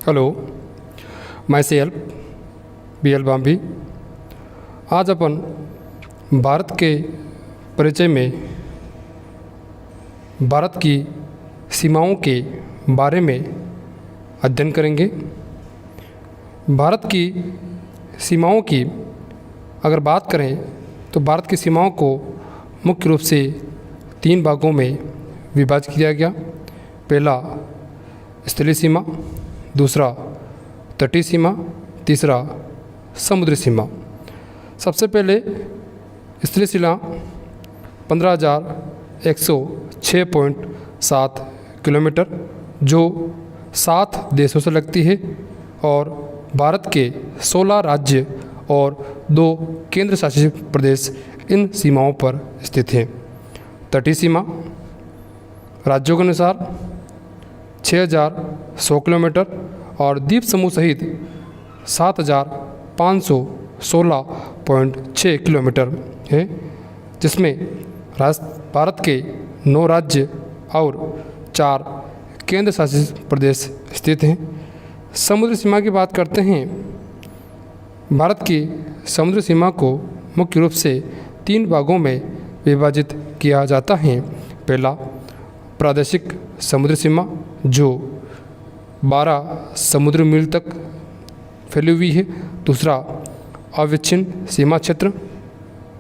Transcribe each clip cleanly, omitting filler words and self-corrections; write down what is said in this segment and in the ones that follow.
Hello, my self BL Bambi. आज अपन भारत के परिचय में भारत की सीमाओं के बारे में अध्ययन करेंगे। भारत की सीमाओं की अगर बात करें तो भारत की सीमाओं को मुख्य रूप से 3 भागों में विभाजित किया गया। पहला स्थलीय सीमा, दूसरा तटीय सीमा, तीसरा समुद्री सीमा। सबसे पहले स्थलीय सीमा 15,106.7 किलोमीटर जो 7 देशों से लगती है और भारत के 16 राज्य और 2 केंद्र शासित प्रदेश इन सीमाओं पर स्थित हैं। तटीय सीमा राज्यों के अनुसार 6,100 किलोमीटर और द्वीप समूह सहित 7,516.6 किलोमीटर है, जिसमें भारत के 9 राज्य और 4 केंद्र शासित प्रदेश स्थित हैं। समुद्री सीमा की बात करते हैं। भारत की समुद्री सीमा को मुख्य रूप से 3 भागों में विभाजित किया जाता है। पहला प्रादेशिक समुद्री सीमा जो 12 समुद्री मील तक फैली हुई है। दूसरा अविच्छिन्न सीमा क्षेत्र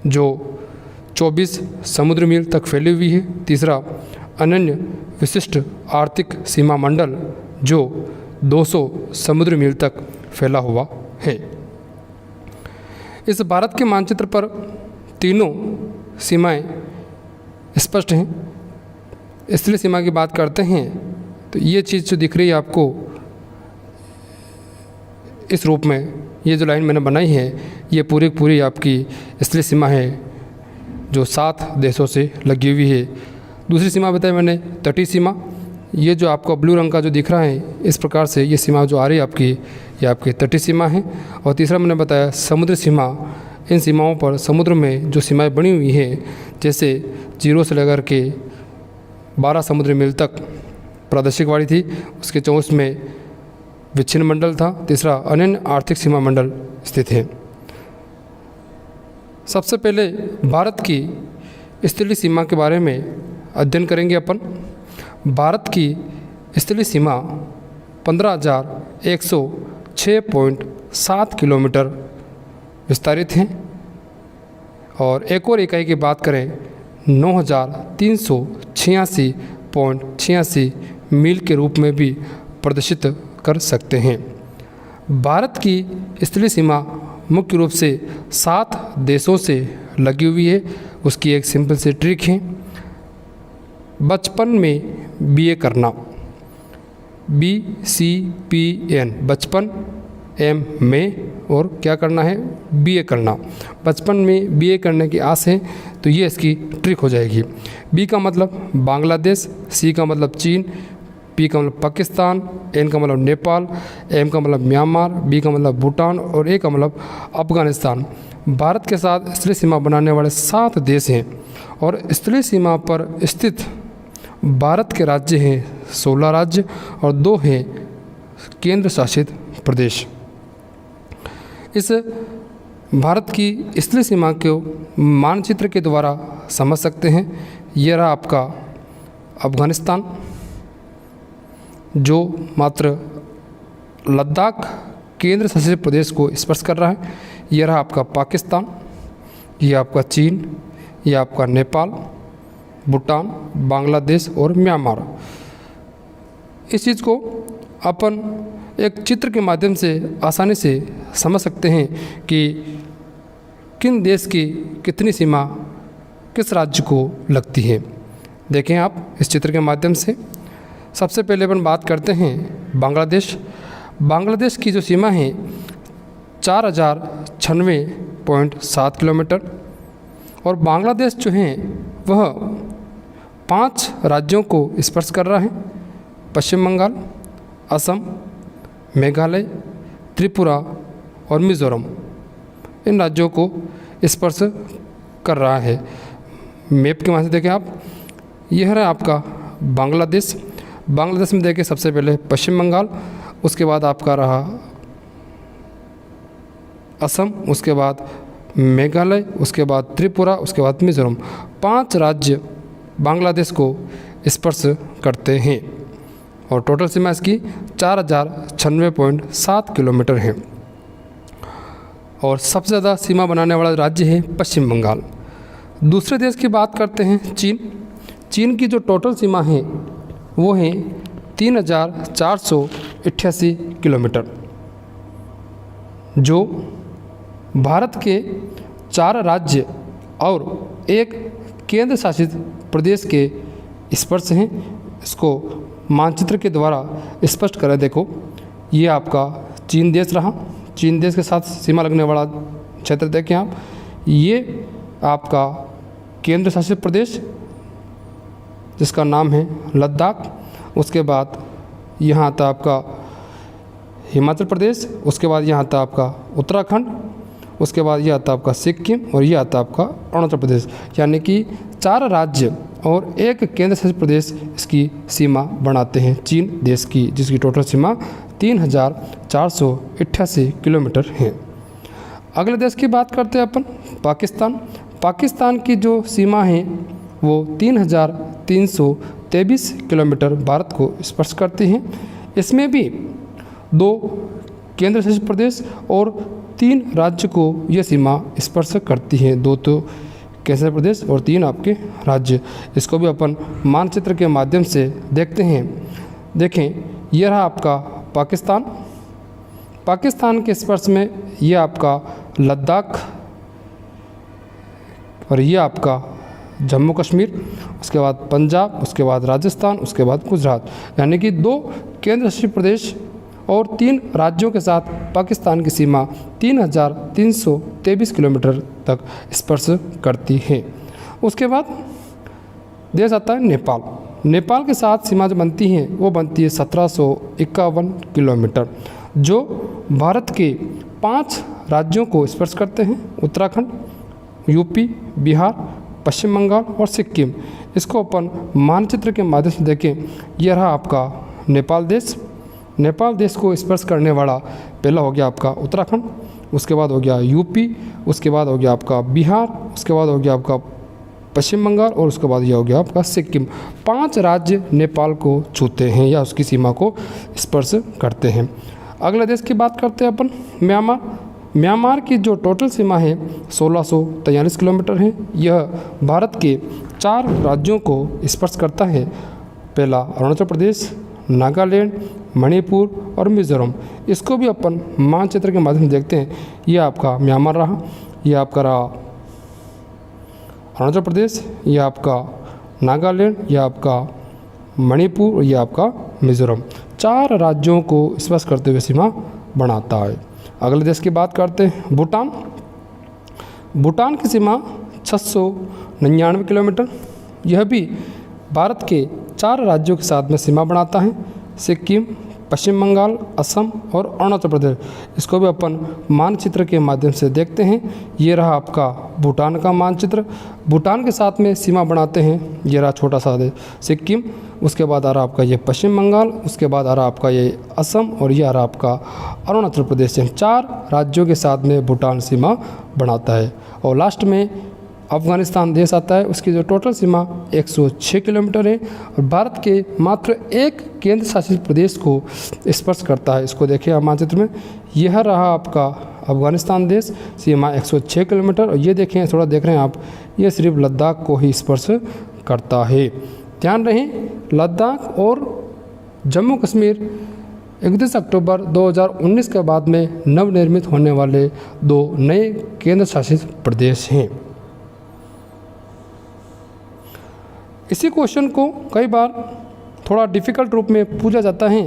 जो 24 समुद्री मील तक फैली हुई है। तीसरा अनन्य विशिष्ट आर्थिक सीमा मंडल जो 200 समुद्री मील तक फैला हुआ है। इस भारत के मानचित्र पर तीनों सीमाएं स्पष्ट हैं। स्थलीय सीमा की बात करते हैं तो ये चीज़ जो दिख रही है आपको इस रूप में, ये जो लाइन मैंने बनाई है ये पूरी आपकी स्थलीय सीमा है जो 7 देशों से लगी हुई है। दूसरी सीमा बताई मैंने तटीय सीमा, ये जो आपका ब्लू रंग का जो दिख रहा है इस प्रकार से ये सीमा जो आ रही है आपकी, ये आपकी तटीय सीमा है। और तीसरा मैंने बताया समुद्री सीमा। इन सीमाओं पर समुद्र में जो सीमाएं बनी हुई है जैसे 0 से लेकर के 12 समुद्री मील तक प्रादेशिक वाली थी, उसके 24 में विच्छिन्न मंडल था, तीसरा अनन्य आर्थिक सीमा मंडल स्थित है। सबसे पहले भारत की स्थलीय सीमा के बारे में अध्ययन करेंगे अपन। भारत की स्थलीय सीमा 15,106.7 किलोमीटर विस्तारित हैं और एक और इकाई की बात करें 9,386.86 मील के रूप में भी प्रदर्शित कर सकते हैं। भारत की स्थलीय सीमा मुख्य रूप से 7 देशों से लगी हुई है। उसकी एक सिंपल सी ट्रिक है, बचपन में BA करना, BCPN बचपन, M में और क्या करना है BA करना। बचपन में BA करने की आस है तो ये इसकी ट्रिक हो जाएगी। B का मतलब बांग्लादेश, C का मतलब चीन, P का मतलब पाकिस्तान, N का मतलब नेपाल, M का मतलब म्यांमार, B का मतलब भूटान और A का मतलब अफगानिस्तान। भारत के साथ स्थलीय सीमा बनाने वाले 7 देश हैं और स्थलीय सीमा पर स्थित भारत के राज्य हैं 16 राज्य और 2 हैं केंद्र शासित प्रदेश। इस भारत की स्थलीय सीमा को मानचित्र के द्वारा समझ सकते हैं। यह रहा आपका अफगानिस्तान जो मात्र लद्दाख केंद्र शासित प्रदेश को स्पर्श कर रहा है। यह रहा आपका पाकिस्तान, यह आपका चीन, यह आपका नेपाल, भूटान, बांग्लादेश और म्यांमार। इस चीज़ को अपन एक चित्र के माध्यम से आसानी से समझ सकते हैं कि किन देश की कितनी सीमा किस राज्य को लगती है। देखें आप इस चित्र के माध्यम से। सबसे पहले अपन बात करते हैं बांग्लादेश। बांग्लादेश की जो सीमा है 4,096.7 किलोमीटर और बांग्लादेश जो है वह 5 राज्यों को स्पर्श कर रहा है, पश्चिम बंगाल, असम, मेघालय, त्रिपुरा और मिज़ोरम। इन राज्यों को स्पर्श कर रहा है। मैप के माध्यम से देखें आप, यह है आपका बांग्लादेश। बांग्लादेश में देखिए सबसे पहले पश्चिम बंगाल उसके बाद आपका रहा असम, उसके बाद मेघालय, उसके बाद त्रिपुरा, उसके बाद मिजोरम। 5 राज्य बांग्लादेश को स्पर्श करते हैं और टोटल सीमा इसकी 4096.7 किलोमीटर है। और सबसे ज़्यादा सीमा बनाने वाला राज्य है पश्चिम बंगाल। दूसरे देश की बात करते हैं चीन। चीन की जो टोटल सीमा है वो है 3488 किलोमीटर, जो भारत के 4 राज्य और एक केंद्र शासित प्रदेश के स्पर्श हैं। इसको मानचित्र के द्वारा स्पष्ट करें, देखो ये आपका चीन देश रहा, चीन देश के साथ सीमा लगने वाला क्षेत्र देखें आप, ये आपका केंद्र शासित प्रदेश जिसका नाम है लद्दाख, उसके बाद यहाँ आता आपका हिमाचल प्रदेश, उसके बाद यहाँ आता आपका उत्तराखंड, उसके बाद ये आता आपका सिक्किम और ये आता आपका अरुणाचल प्रदेश। यानी कि 4 राज्य और एक केंद्र शासित प्रदेश इसकी सीमा बनाते हैं चीन देश की, जिसकी टोटल सीमा 3488 किलोमीटर है। अगले देश की बात करते हैं अपन पाकिस्तान। पाकिस्तान की जो सीमा है वो 3323 किलोमीटर भारत को स्पर्श करती हैं। इसमें भी 2 केंद्र शासित प्रदेश और 3 राज्य को यह सीमा स्पर्श करती है। 2 तो केंद्र प्रदेश और 3 आपके राज्य। इसको भी अपन मानचित्र के माध्यम से देखते हैं। देखें, यह रहा आपका पाकिस्तान। पाकिस्तान के स्पर्श में यह आपका लद्दाख और यह आपका जम्मू कश्मीर, उसके बाद पंजाब, उसके बाद राजस्थान, उसके बाद गुजरात। यानी कि 2 केंद्र शासित प्रदेश और 3 राज्यों के साथ पाकिस्तान की सीमा 3323 किलोमीटर तक स्पर्श करती है। उसके बाद देश आता है नेपाल। नेपाल के साथ सीमा जो बनती है वो बनती है 1751 किलोमीटर, जो भारत के 5 राज्यों को स्पर्श करते हैं, उत्तराखंड, यूपी, बिहार, पश्चिम बंगाल और सिक्किम। इसको अपन मानचित्र के माध्यम से देखें, यह रहा आपका नेपाल देश। नेपाल देश को स्पर्श करने वाला पहला हो गया आपका उत्तराखंड, उसके बाद हो गया यूपी, उसके बाद हो गया आपका बिहार, उसके बाद हो गया आपका पश्चिम बंगाल और उसके बाद यह हो गया आपका सिक्किम। 5 राज्य नेपाल को छूते हैं या उसकी सीमा को स्पर्श करते हैं। अगले देश की बात करते हैं अपन म्यांमार। म्यांमार की जो टोटल सीमा है 1643 किलोमीटर है। यह भारत के 4 राज्यों को स्पर्श करता है। पहला अरुणाचल प्रदेश, नागालैंड, मणिपुर और मिजोरम। इसको भी अपन मानचित्र के माध्यम से देखते हैं। ये आपका म्यांमार रहा, ये आपका रहा अरुणाचल प्रदेश, ये आपका नागालैंड, ये आपका मणिपुर और ये आपका मिजोरम। 4 राज्यों को स्पर्श करते हुए सीमा बनाता है। अगले देश की बात करते हैं भूटान। भूटान की सीमा 699 किलोमीटर। यह भी भारत के 4 राज्यों के साथ में सीमा बनाता है, सिक्किम, पश्चिम बंगाल, असम और अरुणाचल प्रदेश। इसको भी अपन मानचित्र के माध्यम से देखते हैं। ये रहा आपका भूटान का मानचित्र। भूटान के साथ में सीमा बनाते हैं, ये रहा छोटा सा देश सिक्किम, उसके बाद आ रहा आपका ये पश्चिम बंगाल, उसके बाद आ रहा आपका ये असम और ये आ रहा आपका अरुणाचल प्रदेश। 4 राज्यों के साथ में भूटान सीमा बनाता है। और लास्ट में अफ़गानिस्तान देश आता है। उसकी जो टोटल सीमा 106 किलोमीटर है और भारत के मात्र एक केंद्र शासित प्रदेश को स्पर्श करता है। इसको देखिए आप मानचित्र में, यह रहा आपका अफ़गानिस्तान देश, सीमा 106 किलोमीटर। और ये देखें, थोड़ा देख रहे हैं आप, ये सिर्फ लद्दाख को ही स्पर्श करता है। ध्यान रहे, लद्दाख और जम्मू कश्मीर 31 अक्टूबर 2019 के बाद में नवनिर्मित होने वाले 2 नए केंद्र शासित प्रदेश हैं। इसी क्वेश्चन को कई बार थोड़ा डिफ़िकल्ट रूप में पूछा जाता है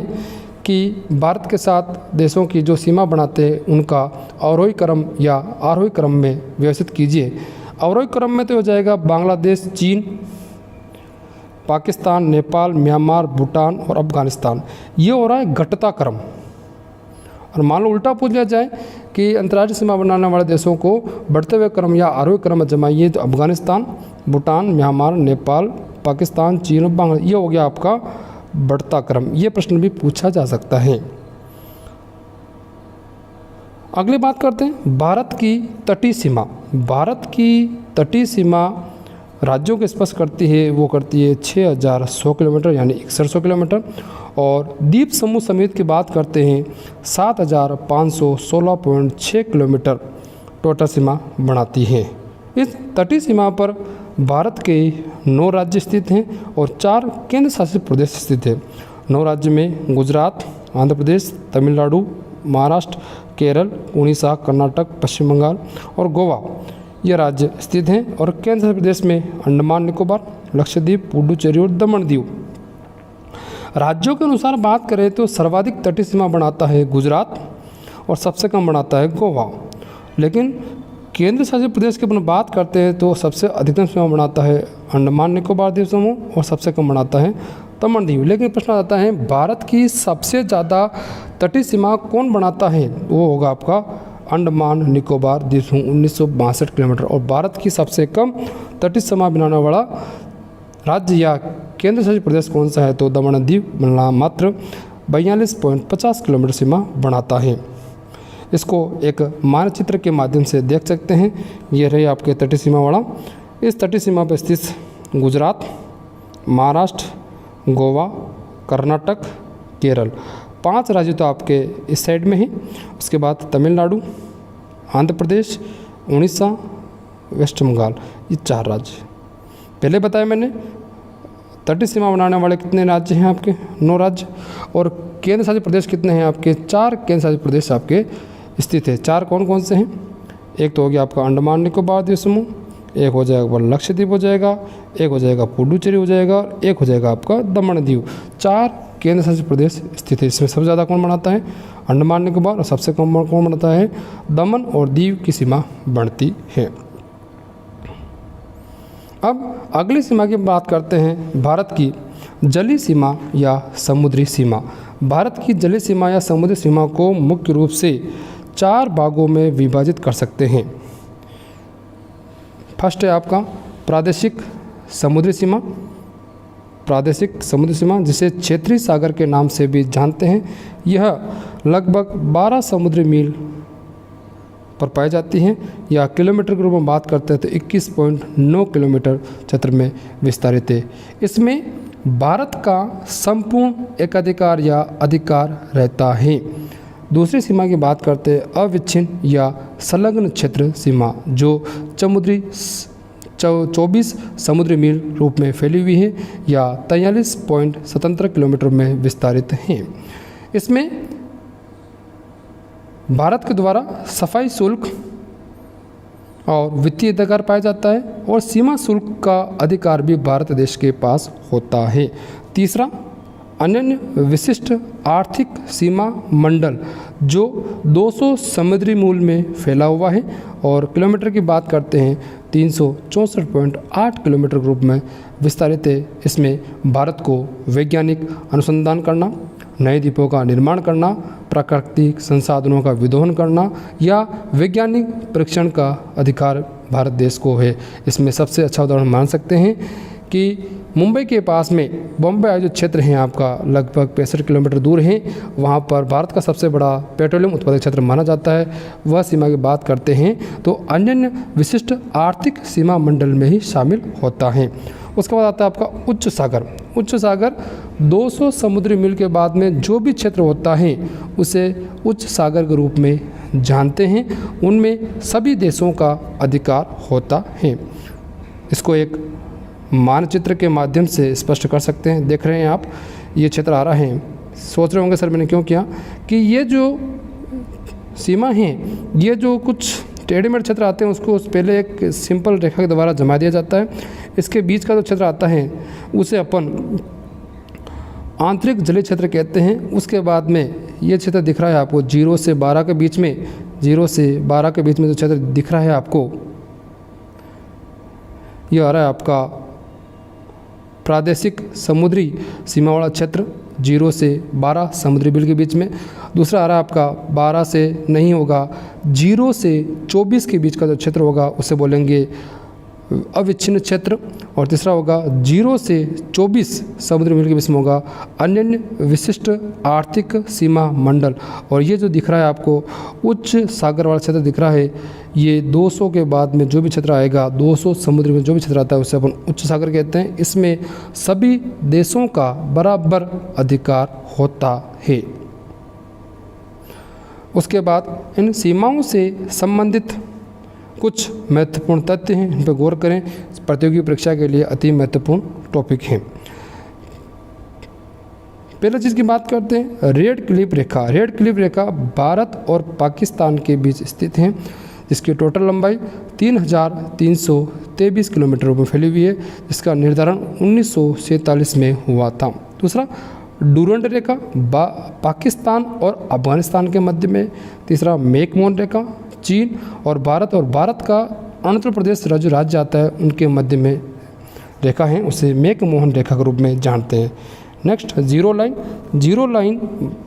कि भारत के साथ देशों की जो सीमा बनाते हैं उनका अवरोही क्रम या आरोही क्रम में व्यवस्थित कीजिए। अवरोही क्रम में तो हो जाएगा बांग्लादेश, चीन, पाकिस्तान, नेपाल, म्यांमार, भूटान और अफ़गानिस्तान। ये हो रहा है घटता क्रम। और मान लो उल्टा पूछ लिया जाए कि अंतर्राष्ट्रीय सीमा बनाने वाले देशों को बढ़ते हुए क्रम या आरोही क्रम में जमाइए, तो अफ़गानिस्तान, भूटान, म्यांमार, नेपाल, पाकिस्तान, चीन और बांग्लादेश, ये हो गया आपका बढ़ता क्रम। ये प्रश्न भी पूछा जा सकता है। अगली बात करते हैं भारत की तटीय सीमा। भारत की तटीय सीमा राज्यों को स्पर्श करती है, वो करती है 6100 किलोमीटर यानी 6100 किलोमीटर। और द्वीप समूह समेत की बात करते हैं 7516.6 किलोमीटर टोटल सीमा बनाती है। इस तटीय सीमा पर भारत के 9 राज्य स्थित हैं और 4 केंद्र शासित प्रदेश स्थित हैं। 9 राज्य में गुजरात, आंध्र प्रदेश, तमिलनाडु, महाराष्ट्र, केरल, उड़ीसा, कर्नाटक, पश्चिम बंगाल और गोवा ये राज्य स्थित हैं। और केंद्र शासित प्रदेश में अंडमान निकोबार, लक्षद्वीप, पुडुचेरी और दमन दीव। राज्यों के अनुसार बात करें तो सर्वाधिक तटीय सीमा बनाता है गुजरात और सबसे कम बनाता है गोवा। लेकिन केंद्र शासित प्रदेश की अपन बात करते हैं तो सबसे अधिकतम सीमा बनाता है अंडमान निकोबार द्वीप समूह और सबसे कम बनाता है दमन दीव। लेकिन प्रश्न आता है भारत की सबसे ज़्यादा तटीय सीमा कौन बनाता है, वो होगा आपका अंडमान निकोबार द्वीप समूह 1962 किलोमीटर। और भारत की सबसे कम तटीय सीमा बनाने वाला राज्य या केंद्र शासित प्रदेश कौन सा है, तो दमन दीव बनना मात्र 42.50 किलोमीटर सीमा बनाता है। इसको एक मानचित्र के माध्यम से देख सकते हैं। ये रही आपके तटीय सीमा वाला। इस तटीय सीमा पर स्थित गुजरात, महाराष्ट्र, गोवा, कर्नाटक, केरल 5 राज्य तो आपके इस साइड में हैं। उसके बाद तमिलनाडु, आंध्र प्रदेश, उड़ीसा, वेस्ट बंगाल ये 4 राज्य। पहले बताया मैंने तटीय सीमा बनाने वाले कितने राज्य हैं आपके, 9 राज्य। और केंद्र शासित प्रदेश कितने हैं आपके, 4 केंद्र शासित प्रदेश आपके स्थित है। 4 कौन कौन से हैं, एक तो हो गया आपका अंडमान निकोबार द्वीप समूह, एक हो जाएगा लक्षद्वीप हो जाएगा, एक हो जाएगा पुडुचेरी हो जाएगा और एक हो जाएगा आपका दमन दीव। 4 केंद्र शासित प्रदेश स्थित है। इसमें सबसे ज़्यादा कौन बनाता है, अंडमान निकोबार, और सबसे कम कौन बनाता है, दमन और दीव की सीमा बढ़ती है। अब अगली सीमा की बात करते हैं भारत की जलीय सीमा या समुद्री सीमा। भारत की जलीय सीमा या समुद्री सीमा को मुख्य रूप से 4 भागों में विभाजित कर सकते हैं। फर्स्ट है आपका प्रादेशिक समुद्री सीमा। प्रादेशिक समुद्री सीमा जिसे क्षेत्रीय सागर के नाम से भी जानते हैं, यह लगभग 12 समुद्री मील पर पाई जाती हैं या किलोमीटर के रूप में बात करते हैं तो 21.9 किलोमीटर क्षेत्र में विस्तारित है। इसमें भारत का संपूर्ण एकाधिकार या अधिकार रहता है। दूसरी सीमा की बात करते हैं अविच्छिन्न या संलग्न क्षेत्र सीमा, जो 24 समुद्री मील रूप में फैली हुई है या 43.17 किलोमीटर में विस्तारित हैं। इसमें भारत के द्वारा सफाई शुल्क और वित्तीय अधिकार पाया जाता है और सीमा शुल्क का अधिकार भी भारत देश के पास होता है। तीसरा, अनन्य विशिष्ट आर्थिक सीमा मंडल जो 200 समुद्री मूल में फैला हुआ है और किलोमीटर की बात करते हैं 364.8 किलोमीटर के रूप में विस्तारित है। इसमें भारत को वैज्ञानिक अनुसंधान करना, नए द्वीपों का निर्माण करना, प्राकृतिक संसाधनों का विदोहन करना या वैज्ञानिक परीक्षण का अधिकार भारत देश को है। इसमें सबसे अच्छा उदाहरण मान सकते हैं कि मुंबई के पास में बॉम्बे जो क्षेत्र हैं आपका लगभग 65 किलोमीटर दूर हैं, वहाँ पर भारत का सबसे बड़ा पेट्रोलियम उत्पादक क्षेत्र माना जाता है। वह सीमा की बात करते हैं तो अनन्य विशिष्ट आर्थिक सीमा मंडल में ही शामिल होता है। उसके बाद आता है आपका उच्च सागर। उच्च सागर 200 समुद्री मील के बाद में जो भी क्षेत्र होता है उसे उच्च सागर के रूप में जानते हैं। उनमें सभी देशों का अधिकार होता है। इसको एक मानचित्र के माध्यम से स्पष्ट कर सकते हैं। देख रहे हैं आप, ये क्षेत्र आ रहा है। सोच रहे होंगे सर मैंने क्यों किया, कि ये जो सीमा है, ये जो कुछ टेढ़े मेढ़े क्षेत्र आते हैं उसको पहले एक सिंपल रेखा के द्वारा जमा दिया जाता है। इसके बीच का जो क्षेत्र आता है उसे अपन आंतरिक जलीय क्षेत्र कहते हैं। उसके बाद में ये क्षेत्र दिख रहा है आपको 0 से 12 के बीच में, 0 से 12 के बीच में जो क्षेत्र दिख रहा है आपको, ये आ रहा है आपका प्रादेशिक समुद्री सीमा वाला क्षेत्र 0 से 12 समुद्री बिल के बीच में। दूसरा आ रहा है आपका 12 से नहीं होगा, 0 से 24 के बीच का जो क्षेत्र होगा उसे बोलेंगे अविच्छिन्न क्षेत्र, और तीसरा होगा 0 से 24 समुद्री मील के बीच में होगा अनन्य विशिष्ट आर्थिक सीमा मंडल। और ये जो दिख रहा है आपको उच्च सागर वाला क्षेत्र दिख रहा है, ये 200 के बाद में जो भी क्षेत्र आएगा, 200 समुद्र में जो भी क्षेत्र आता है उसे अपन उच्च सागर कहते हैं। इसमें सभी देशों का बराबर अधिकार होता है। उसके बाद इन सीमाओं से संबंधित कुछ महत्वपूर्ण तथ्य हैं, इन पर गौर करें, प्रतियोगी परीक्षा के लिए अति महत्वपूर्ण टॉपिक हैं। पहला चीज़ की बात करते हैं, रेड क्लिफ रेखा। रेड क्लिफ रेखा भारत और पाकिस्तान के बीच स्थित है, जिसकी टोटल लंबाई 3,323 किलोमीटर में फैली हुई है, जिसका निर्धारण 1947 में हुआ था। दूसरा, डूरंड रेखा पाकिस्तान और अफगानिस्तान के मध्य में। तीसरा, मैकमोहन रेखा चीन और भारत का अरुणाचल प्रदेश जो राज्य आता है उनके मध्य में रेखा है, उसे मैकमोहन रेखा के रूप में जानते हैं। Next, zero line. Zero line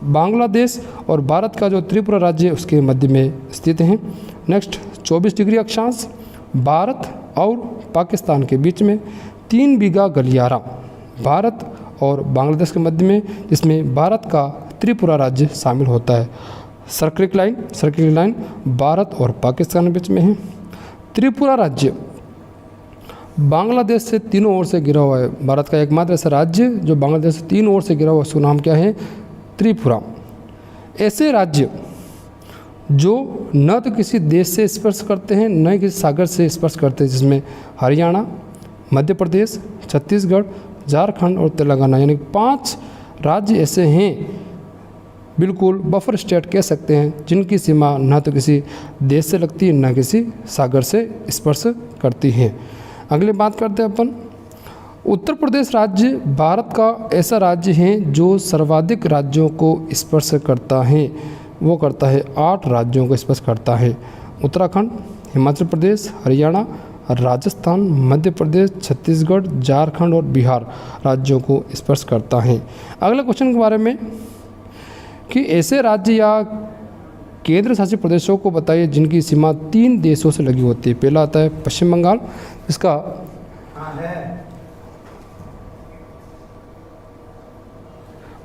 Bangladesh और भारत का जो त्रिपुरा राज्य है उसके मध्य में स्थित है। नेक्स्ट, 24 डिग्री अक्षांश भारत और पाकिस्तान के बीच में। 3 बीघा गलियारा भारत और बांग्लादेश के मध्य में, जिसमें भारत का त्रिपुरा राज्य शामिल होता है। सर्कलिक लाइन भारत और पाकिस्तान के बीच में है। त्रिपुरा राज्य बांग्लादेश से तीनों ओर से घिरा हुआ है। भारत का एकमात्र ऐसा राज्य जो बांग्लादेश से तीनों ओर से घिरा हुआ, उसका नाम क्या है? त्रिपुरा। ऐसे राज्य जो न तो किसी देश से स्पर्श करते हैं न ही किसी सागर से स्पर्श करते हैं, जिसमें हरियाणा, मध्य प्रदेश, छत्तीसगढ़, झारखंड और तेलंगाना, यानी 5 राज्य ऐसे हैं, बिल्कुल बफर स्टेट कह सकते हैं, जिनकी सीमा न तो किसी देश से लगती है न किसी सागर से स्पर्श करती है। अगले बात करते हैं अपन, उत्तर प्रदेश राज्य भारत का ऐसा राज्य है जो सर्वाधिक राज्यों को स्पर्श करता है। वो करता है 8 राज्यों को स्पर्श करता है। उत्तराखंड, हिमाचल प्रदेश, हरियाणा, राजस्थान, मध्य प्रदेश, छत्तीसगढ़, झारखंड और बिहार राज्यों को स्पर्श करता है। अगले क्वेश्चन के बारे में कि ऐसे राज्य या केंद्र शासित प्रदेशों को बताइए जिनकी सीमा 3 देशों से लगी होती है। पहला आता है पश्चिम बंगाल, इसका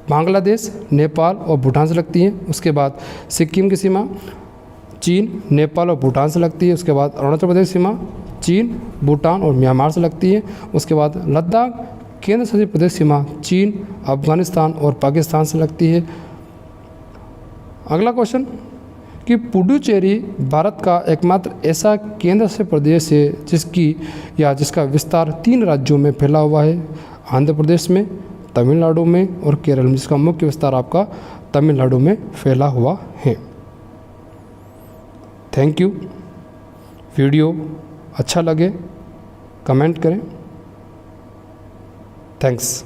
बांग्लादेश, नेपाल और भूटान से लगती है। उसके बाद सिक्किम की सीमा चीन, नेपाल और भूटान से लगती है। उसके बाद अरुणाचल प्रदेश सीमा चीन, भूटान और म्यांमार से लगती है। उसके बाद लद्दाख केंद्र शासित प्रदेश सीमा चीन, अफगानिस्तान और पाकिस्तान से लगती है। अगला क्वेश्चन कि पुडुचेरी भारत का एकमात्र ऐसा केंद्र शासित प्रदेश है जिसका विस्तार 3 राज्यों में फैला हुआ है, आंध्र प्रदेश में, तमिलनाडु में और केरल में, जिसका मुख्य विस्तार आपका तमिलनाडु में फैला हुआ है। Thank you. वीडियो अच्छा लगे कमेंट करें। थैंक्स।